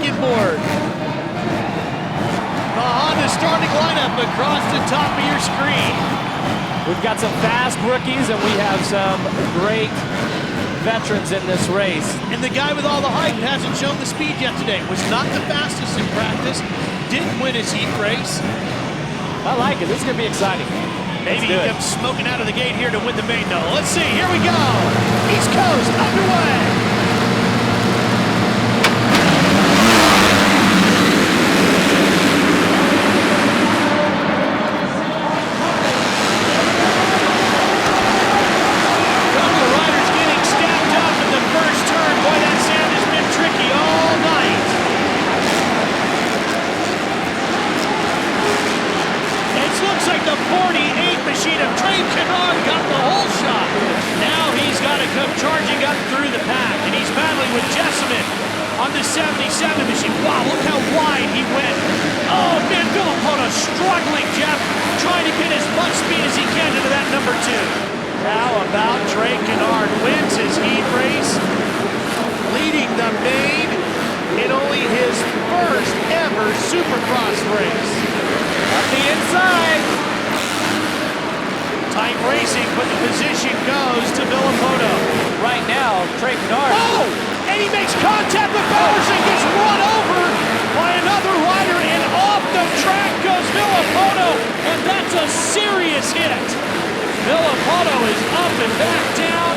second board. The Honda starting lineup across the top of your screen. We've got some fast rookies and we have some great veterans in this race. And the guy with all the hype hasn't shown the speed yet today. Was not the fastest in practice. Didn't win his heat race. I like it. This is going to be exciting. Maybe he comes smoking out of the gate here to win the main though. Let's see. Here we go. East Coast underway. On the 77 machine. Wow, look how wide he went. Oh, man, Villopoto struggling, Jeff, trying to get as much speed as he can into that number 2. How about Trey Kennard wins his heat race, leading the main in only his first ever Supercross race. Up the inside. Tight racing, but the position goes to Villopoto. Right now, Trey Kennard. Oh! And he makes contact with Bowers and gets run over by another rider, and off the track goes Villopoto, and that's a serious hit. Villopoto is up and back down.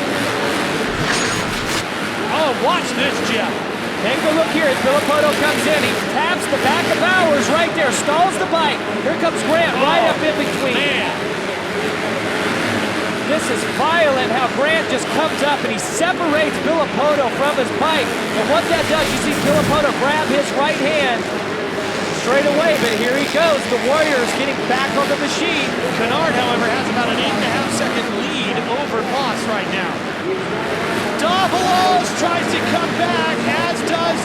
Oh, watch this, Jeff. Take a look here as Villopoto comes in. He taps the back of Bowers right there, stalls the bike. Here comes Grant right up in between. Man. This is violent how Grant just comes up and he separates Villopoto from his bike. And what that does, you see Villopoto grab his right hand straight away, but here he goes. The Warrior is getting back on the machine. Kennard, however, has about an 8.5 second lead over Moss right now. Davalos tries to come back, as does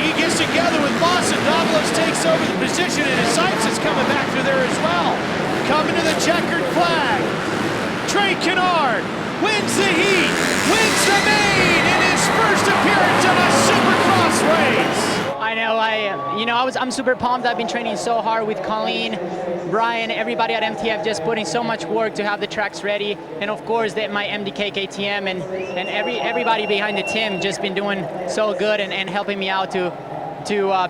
he gets together with Moss, and Davalos takes over the position, and his sights is coming back through there as well. Coming to the checkered flag. Trey Kennard wins the heat, wins the main in his first appearance on a Supercross race. I know, I'm super pumped. I've been training so hard with Colleen, Brian, everybody at MTF just putting so much work to have the tracks ready. And of course, my MDK KTM and everybody behind the team just been doing so good and helping me out to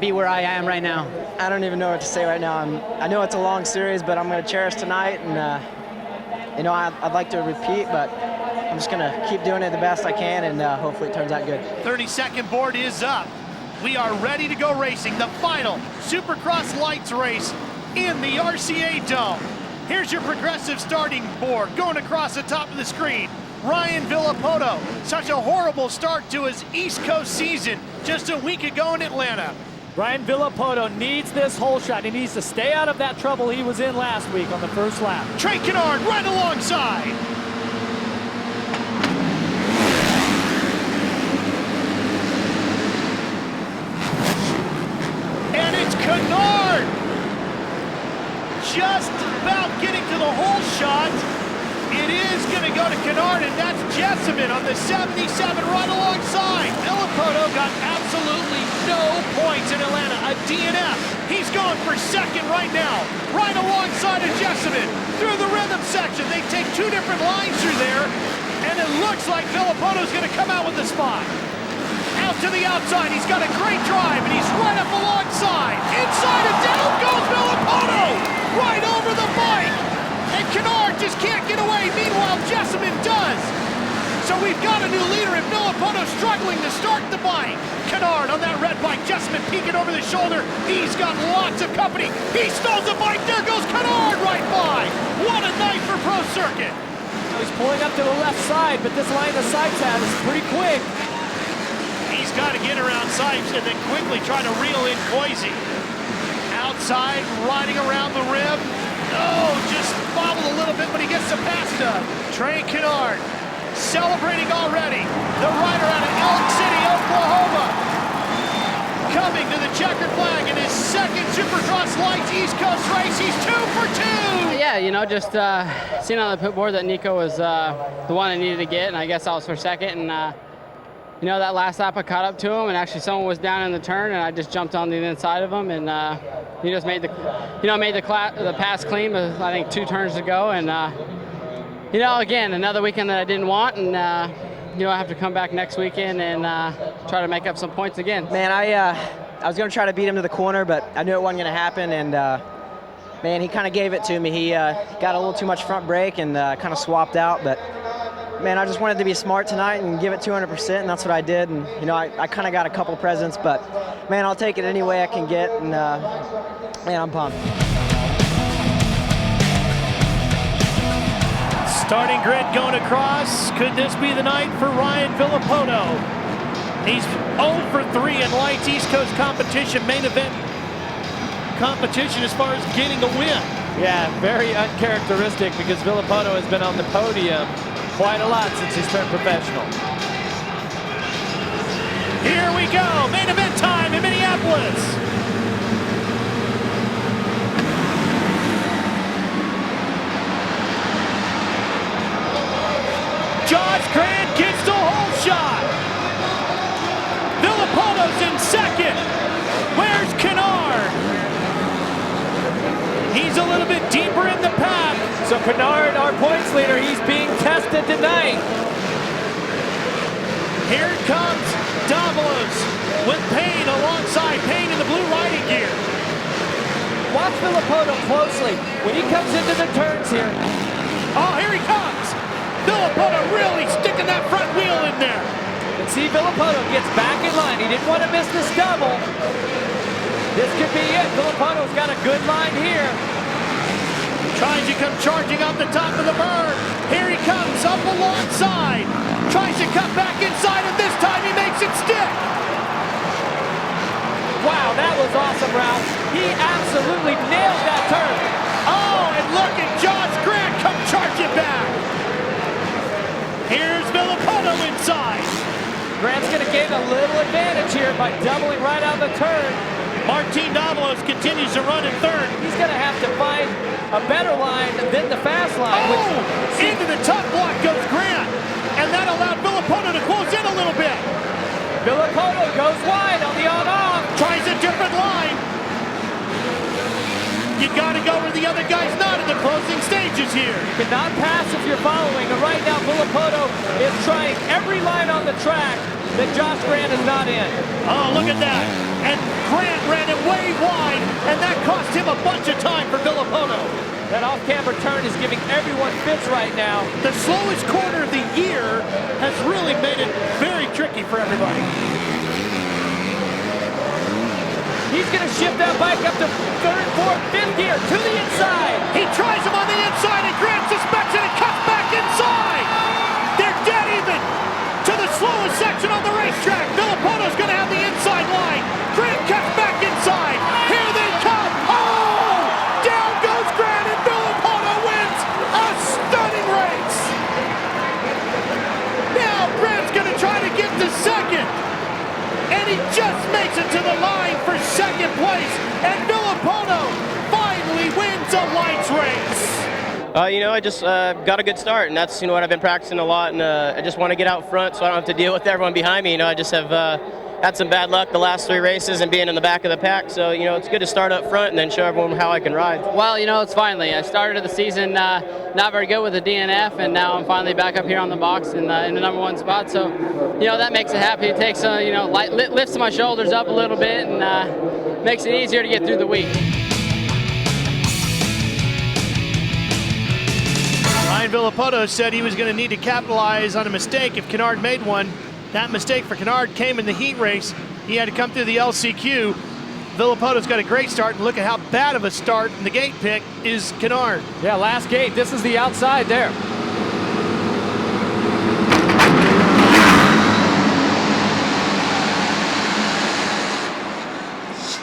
be where I am right now. I don't even know what to say right now. I know it's a long series, but I'm going to cherish tonight, and I'd like to repeat, but I'm just going to keep doing it the best I can, and hopefully it turns out good. 30-second board is up. We are ready to go racing the final Supercross Lights race in the RCA Dome. Here's your progressive starting board going across the top of the screen. Ryan Villopoto, such a horrible start to his East Coast season just a week ago in Atlanta. Ryan Villopoto needs this hole shot. He needs to stay out of that trouble he was in last week on the first lap. Trey Kennard right alongside. And it's Kennard just about getting to the hole shot. It is going to go to Kennard, and that's Jessamine on the 77 right alongside. Villopoto got absolutely no points in Atlanta, a DNF. He's going for second right now, right alongside of Jessamine. Through the rhythm section, they take two different lines through there, and it looks like Villopoto's going to come out with the spot. Out to the outside, he's got a great drive, and he's right up alongside. Inside and down goes Villopoto, right over the bike. And Kennard just can't get away. Meanwhile, Jessamine does. So we've got a new leader, and Villopoto struggling to start the bike. Kennard on that red bike. Jessamine peeking over the shoulder. He's got lots of company. He stalls the bike. There goes Kennard right by. What a night for Pro Circuit. He's pulling up to the left side, but this line of sights out is pretty quick. He's got to get around Sipes and then quickly try to reel in Coisy. Outside, riding around the rim. Oh, just bobbled a little bit, but he gets the pass done. Trey Kennard celebrating already. The rider out of Elk City, Oklahoma, coming to the checkered flag in his second Supercross Lights East Coast race. He's 2 for 2. Yeah, just seeing on the pit board that Nico was the one I needed to get, and I guess I was for second. And you know, that last lap I caught up to him, and actually someone was down in the turn, and I just jumped on the inside of him, and he just made the pass clean with, I think, 2 turns to go, and you know, again, another weekend that I didn't want, and you know, I have to come back next weekend and try to make up some points again. Man, I was going to try to beat him to the corner, but I knew it wasn't going to happen, and man, he kind of gave it to me. He got a little too much front brake and kind of swapped out, but man, I just wanted to be smart tonight and give it 200%, and that's what I did. And you know, I kind of got a couple presents, but man, I'll take it any way I can get, and man, I'm pumped. Starting grid going across. Could this be the night for Ryan Villapoto? He's 0 for 3 in lights East Coast competition, main event competition as far as getting a win. Yeah, very uncharacteristic because Villapoto has been on the podium quite a lot since he's turned professional. Here we go, main event time in Minneapolis. Josh Grant gets the whole shot. Villapoto's in second. Where's Kennard? He's a little bit deeper in the pack. So Kennard, our points leader, he's being tested tonight. Here comes Davalos with Payne alongside Payne in the blue riding gear. Watch Villapoto closely. When he comes into the turns here. Oh, here he comes. Villapoto really sticking that front wheel in there. And see, Villapoto gets back in line. He didn't want to miss this double. This could be it. Villapoto's got a good line here. Tries to come charging up the top of the berm. Here he comes up alongside. Tries to cut back inside, and this time he makes it stick. Wow, that was awesome, Ralph. He absolutely nailed that turn. Oh, and look at Josh Grant come charging back. Here's Villapoto inside. Grant's going to gain a little advantage here by doubling right out of the turn. Martin Davalos continues to run in third. He's going to have to find a better line than the fast line. Oh, into the top block goes Grant. And that allowed Villapoto to close in a little bit. Villapoto goes wide on the on-off. Tries a different line. You got to go where the other guy's not in the closing stages here. You cannot pass if you're following. And right now, Villapoto is trying every line on the track that Josh Grant is not in. Oh, look at that. And Grant ran it way wide, and that cost him a bunch of time for Villapoto. That off-camber turn is giving everyone fits right now. The slowest corner of the year has really made it very tricky for everybody. He's going to shift that bike up to third, fourth, fifth gear to the inside. He tries him on the inside, and Grant suspects it and cuts back inside. They're dead even to the slowest section on the racetrack. Villapoto's going to have the inside line. Grant cuts back inside. Here they come. Oh! Down goes Grant, and Villapoto wins a stunning race. Now Grant's going to try to get to second. And he just makes it to the line for second place. And Villapoto finally wins a lights race. You know, I just got a good start, and that's, you know, what I've been practicing a lot, and I just want to get out front so I don't have to deal with everyone behind me. You know, I just have had some bad luck the last 3 races and being in the back of the pack, so, you know, it's good to start up front and then show everyone how I can ride. Well, you know, it's finally. I started the season not very good with the DNF, and now I'm finally back up here on the box in the #1 spot, so, you know, that makes it happy. It takes, you know, lifts my shoulders up a little bit and makes it easier to get through the week. Ryan Villapoto said he was going to need to capitalize on a mistake if Kennard made one. That mistake for Kennard came in the heat race. He had to come through the LCQ. Villapoto's got a great start, and look at how bad of a start in the gate pick is Kennard. Yeah, last gate. This is the outside there.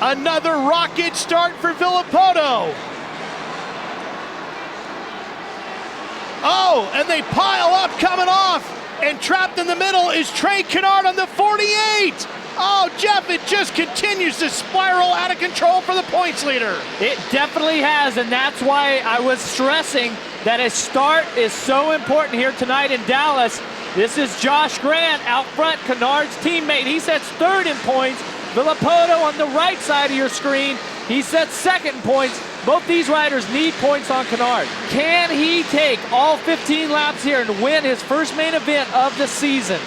Another rocket start for Villapoto. Oh, and they pile up coming off. And trapped in the middle is Trey Kennard on the 48. Oh, Jeff, it just continues to spiral out of control for the points leader. It definitely has, and that's why I was stressing that a start is so important here tonight in Dallas. This is Josh Grant out front, Kennard's teammate. He sets third in points. Villapoto on the right side of your screen, he sets second in points. Both these riders need points on Kennard. Can he take all 15 laps here and win his first main event of the season?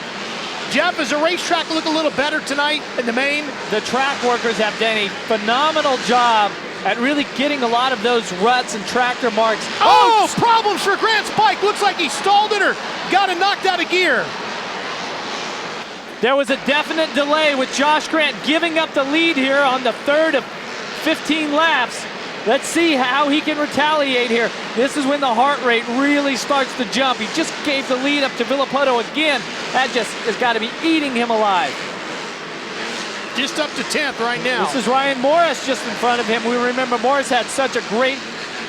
Jeff, does the racetrack look a little better tonight in the main? The track workers have done a phenomenal job at really getting a lot of those ruts and tractor marks. Oh, problems for Grant's bike. Looks like he stalled it or got it knocked out of gear. There was a definite delay with Josh Grant giving up the lead here on the third of 15 laps. Let's see how he can retaliate here. This is when the heart rate really starts to jump. He just gave the lead up to Villapoto again. That just has got to be eating him alive. Just up to 10th right now. This is Ryan Morris just in front of him. We remember Morris had such a great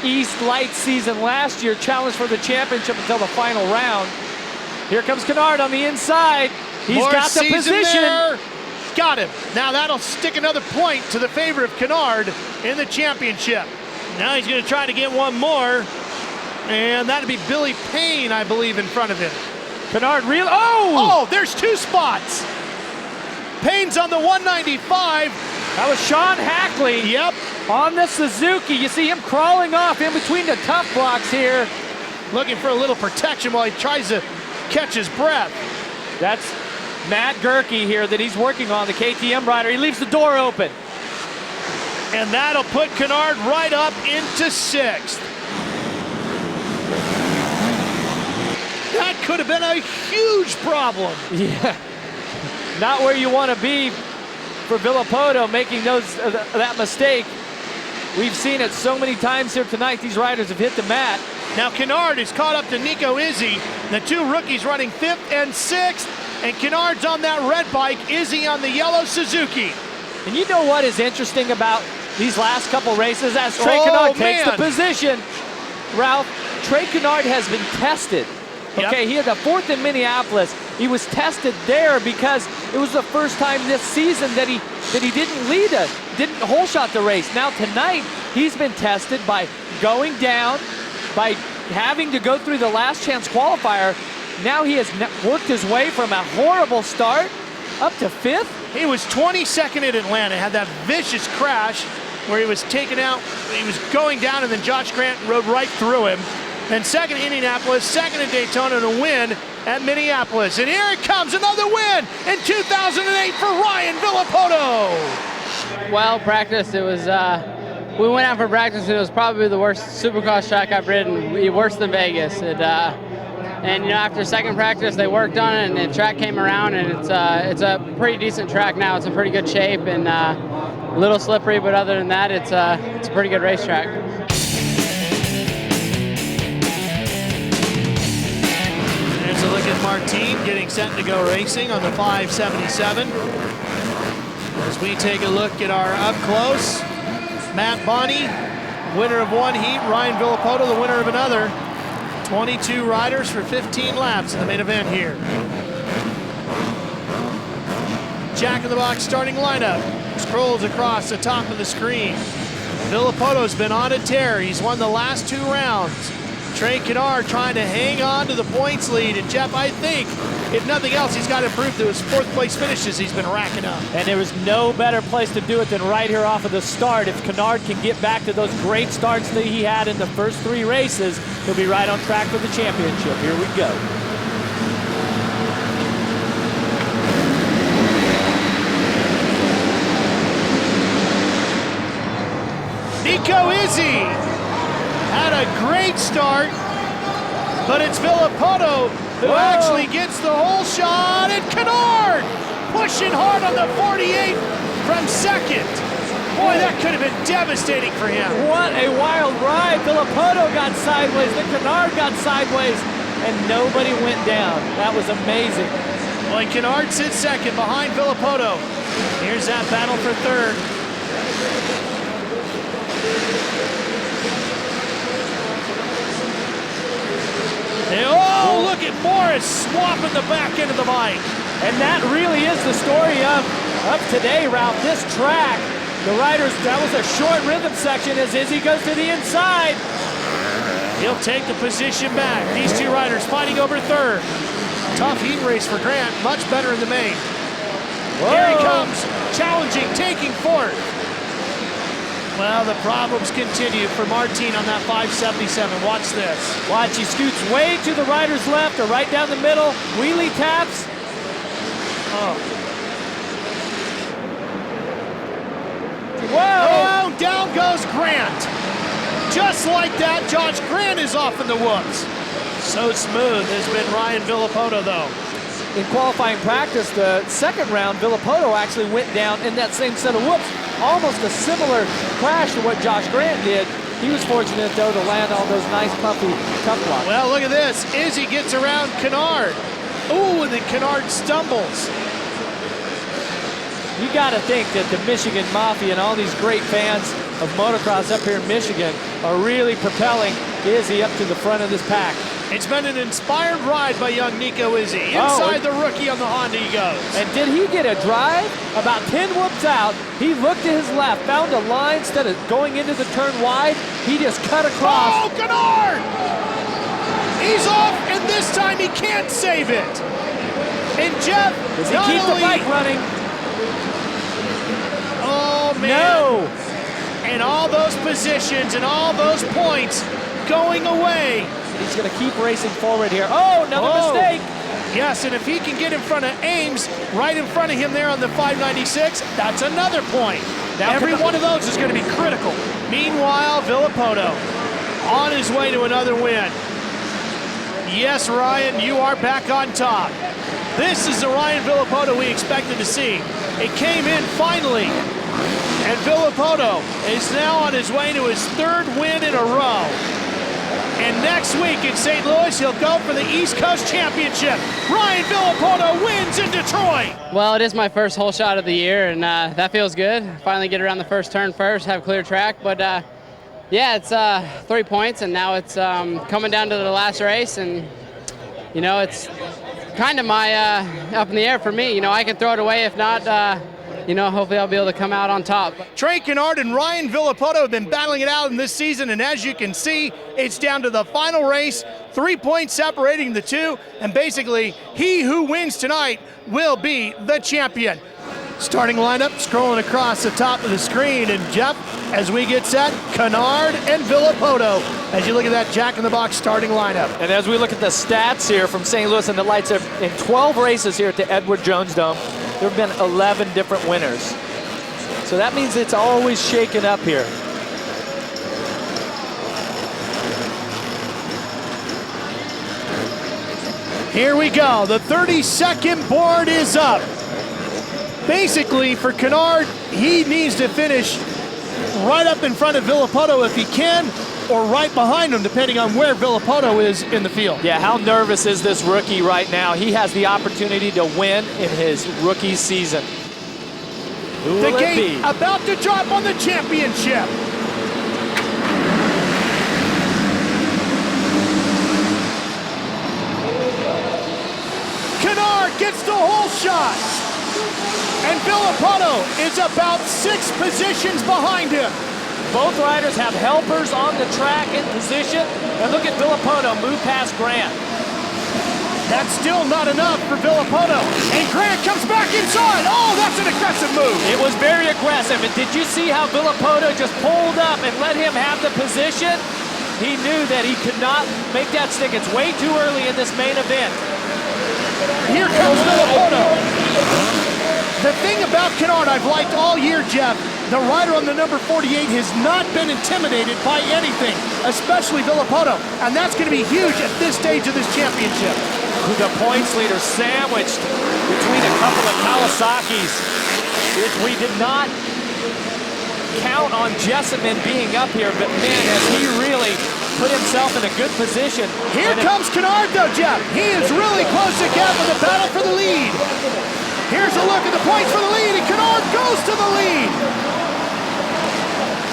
East Light season last year, challenged for the championship until the final round. Here comes Kennard on the inside. He's got the position. Got him. Now that'll stick another point to the favor of Kennard in the championship. Now he's going to try to get one more, and that'd be Billy Payne, I believe, in front of him. Kennard really, oh, there's two spots. Payne's on the 195. That was Sean Hackley. Yep. On the Suzuki. You see him crawling off in between the tough blocks here. Looking for a little protection while he tries to catch his breath. That's Matt Gerke here that he's working on, the KTM rider. He leaves the door open. And that'll put Kennard right up into 6th. That could have been a huge problem. Yeah. Not where you want to be for Villapoto making that mistake. We've seen it so many times here tonight. These riders have hit the mat. Now Kennard is caught up to Nico Izzy. The two rookies running 5th and 6th. And Kennard's on that red bike, Izzy on the yellow Suzuki. And you know what is interesting about these last couple races? As Trey Kennard takes the position, Ralph, Trey Kennard has been tested. Okay, he had the 4th in Minneapolis. He was tested there because it was the first time this season that he didn't hole shot the race. Now tonight, he's been tested by going down, by having to go through the last chance qualifier. Now he has worked his way from a horrible start up to 5th. He was 22nd at Atlanta, had that vicious crash where he was taken out. He was going down and then Josh Grant rode right through him. Then 2nd at Indianapolis, 2nd at Daytona, and a win at Minneapolis. And here it comes, another win in 2008 for Ryan Villapoto. Well, practice, it was, we went out for practice and it was probably the worst Supercross track I've ridden, worse than Vegas. And you know, after second practice, they worked on it, and the track came around, and it's a pretty decent track now. It's in pretty good shape, and a little slippery, but other than that, it's a pretty good racetrack. There's a look at Martin getting set to go racing on the 577. As we take a look at our up close, Matt Bonney, winner of one heat, Ryan Villapoto, the winner of another. 22 riders for 15 laps in the main event here. Jack in the Box starting lineup. Scrolls across the top of the screen. Villapoto's been on a tear. He's won the last 2 rounds. Trey Kennard trying to hang on to the points lead. And Jeff, I think, if nothing else, he's got to improve to his 4th place finishes he's been racking up. And there is no better place to do it than right here off of the start. If Kennard can get back to those great starts that he had in the first 3 races, he'll be right on track for the championship. Here we go. Nico Izzy had a great start, but it's Villapoto who actually gets the hole shot, and Kennard pushing hard on the 48 from 2nd. Boy, that could have been devastating for him. What a wild ride. Villapoto got sideways, then Kennard got sideways, and nobody went down. That was amazing. Well, and Kennard sits 2nd behind Villapoto. Here's that battle for 3rd. And oh, look at Morris swapping the back end of the bike. And that really is the story of today, Ralph. This track, the riders, that was a short rhythm section as Izzy goes to the inside. He'll take the position back. These two riders fighting over 3rd. Tough heat race for Grant, much better in the main. Whoa. Here he comes, challenging, taking fourth. Well, the problems continue for Martin on that 577. Watch this. Watch, he scoots way to the rider's left or right down the middle. Wheelie taps. Oh. Whoa! Oh, down goes Grant. Just like that, Josh Grant is off in the whoops. So smooth has been Ryan Villapoto, though. In qualifying practice, the second round, Villapoto actually went down in that same set of whoops. Almost a similar crash to what Josh Grant did. He was fortunate, though, to land all those nice, puffy tough blocks. Well, look at this. Izzy gets around Kennard. Ooh, and then Kennard stumbles. You got to think that the Michigan Mafia and all these great fans of motocross up here in Michigan are really propelling Izzy up to the front of this pack. It's been an inspired ride by young Nico Izzy. Inside the rookie on the Honda he goes. And did he get a drive? About 10 whoops out, he looked to his left, found a line instead of going into the turn wide. He just cut across. Oh, Kennard! He's off, and this time he can't save it. And Jeff, does he keep the bike running? Oh, man. No! And all those positions and all those points going away. He's going to keep racing forward here. Oh, another mistake. Yes, and if he can get in front of Ames, right in front of him there on the 596, that's another point. Now every one of those is going to be critical. Meanwhile, Villapoto on his way to another win. Yes, Ryan, you are back on top. This is the Ryan Villapoto we expected to see. It came in finally, and Villapoto is now on his way to his third win in a row. And next week in St. Louis, he'll go for the East Coast Championship. Ryan Villapoto wins in Detroit. Well, it is my first whole shot of the year, and that feels good. Finally get around the first turn first, have clear track. But yeah, it's 3 points, and now it's coming down to the last race, and you know, it's kind of my up in the air for me. You know, I can throw it away. If not, you know, hopefully I'll be able to come out on top. Trey Kennard and Ryan Villapoto have been battling it out in this season, and as you can see, it's down to the final race, 3 points separating the two, and basically, he who wins tonight will be the champion. Starting lineup, scrolling across the top of the screen, and Jeff, as we get set, Kennard and Villapoto, as you look at that Jack-in-the-Box starting lineup. And as we look at the stats here from St. Louis and the lights, in 12 races here at the Edward Jones Dome, there have been 11 different winners. So that means it's always shaken up here. Here we go, the 30-second board is up. Basically, for Kennard, he needs to finish right up in front of Villapoto if he can, or right behind him, depending on where Villapoto is in the field. Yeah, how nervous is this rookie right now? He has the opportunity to win in his rookie season. Who the will it gate be? about to drop on the championship. Kennard gets the whole shot. And Villapoto is about 6 positions behind him. Both riders have helpers on the track in position. And look at Villapoto move past Grant. That's still not enough for Villapoto. And Grant comes back inside. Oh, that's an aggressive move. It was very aggressive. And did you see how Villapoto just pulled up and let him have the position? He knew that he could not make that stick. It's way too early in this main event. Here comes Villapoto. The thing about Kennard I've liked all year, Jeff, the rider on the number 48 has not been intimidated by anything, especially Villapoto, and that's going to be huge at this stage of this championship. The points leader sandwiched between a couple of Kawasaki's. We did not count on Jessamine being up here, but man, has he really put himself in a good position. Here comes Kennard though, Jeff. He is really close to Gavin in the battle for the lead. Here's a look at the points for the lead, and Kennard goes to the lead.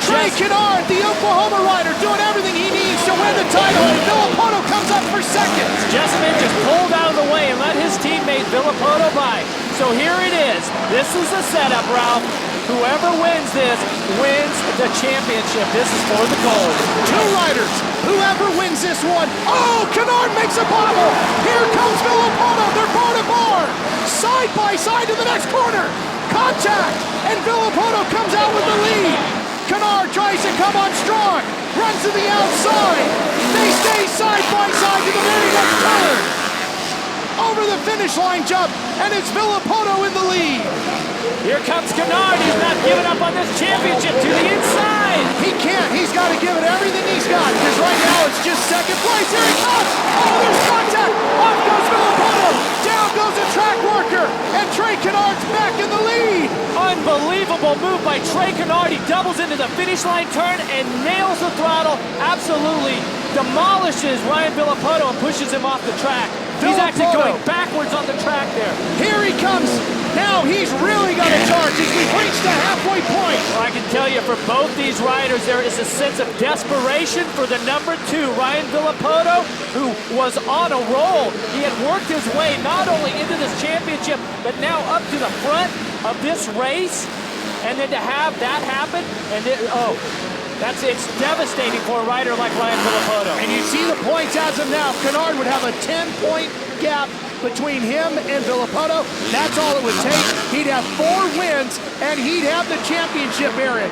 Trey Kennard, the Oklahoma rider, doing everything he needs to win the title, and Villapoto comes up for second. Jessamine just pulled out of the way and let his teammate Villapoto by. So here it is. This is the setup, Ralph. Whoever wins this wins the championship. This is for the gold. Two riders. Whoever wins this one. Oh, Kennard makes a bobble. Here comes Villapoto. They're bar to bar. Side by side to the next corner. Contact. And Villapoto comes out with the lead. Kennard tries to come on strong. Runs to the outside. They stay side by side to the very next turn. Over the finish line jump. And it's Villapoto in the lead. Here comes Kennard. He's not giving up on this championship to the inside. He can't. He's got to give it everything he's got because right now it's just second place. Here he comes. Oh, there's contact. Off goes Villapoto. Down goes a track worker. And Trey Kennard's back in the lead. Unbelievable move by Trey Kennard. He doubles into the finish line turn and nails the throttle. Absolutely demolishes Ryan Villapoto and pushes him off the track. He's actually going backwards on the track there. Here he comes. Now he's really got to charge as we reach the halfway point. Well, I can tell you for both these riders, there is a sense of desperation for the number 2, Ryan Villapoto, who was on a roll. He had worked his way not only into this championship, but now up to the front of this race. And then to have that happen, and it's devastating for a rider like Ryan Villapoto. And you see the points as of now. Kennard would have a 10-point gap between him and Villapoto. That's all it would take. He'd have 4 wins, and he'd have the championship, Aaron.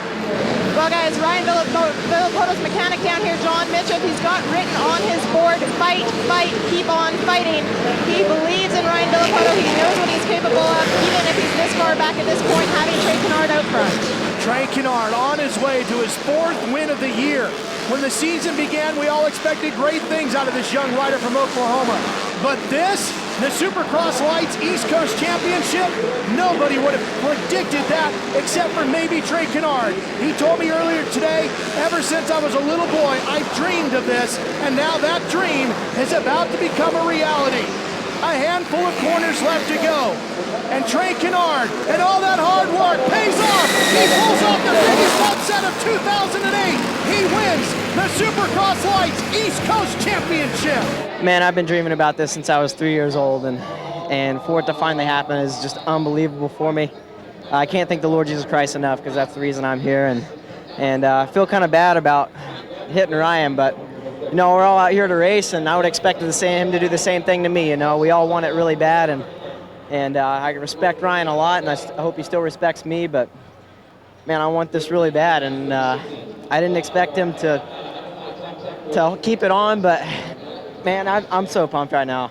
Well, guys, Ryan Villapoto's mechanic down here, John Mitchell, he's got written on his board, fight, fight, keep on fighting. He believes in Ryan Villapoto. He knows what he's capable of, even if he's this far back at this point, having Trey Kennard out front. Trey Kennard on his way to his 4th win of the year. When the season began, we all expected great things out of this young rider from Oklahoma. But this, the Supercross Lights East Coast Championship, nobody would have predicted that except for maybe Trey Kennard. He told me earlier today, ever since I was a little boy, I've dreamed of this, and now that dream is about to become a reality. A handful of corners left to go. And Trey Kennard and all that hard work pays off. He pulls off the biggest upset of 2008. He wins the Supercross Lights East Coast Championship. Man, I've been dreaming about this since I was 3 years old, and for it to finally happen is just unbelievable for me. I can't thank the Lord Jesus Christ enough because that's the reason I'm here, and I feel kind of bad about hitting Ryan, but you know, we're all out here to race, and I would expect him to do the same thing to me. You know, we all want it really bad, and I respect Ryan a lot, and I hope he still respects me. But man, I want this really bad, and I didn't expect him to keep it on. But man, I'm so pumped right now.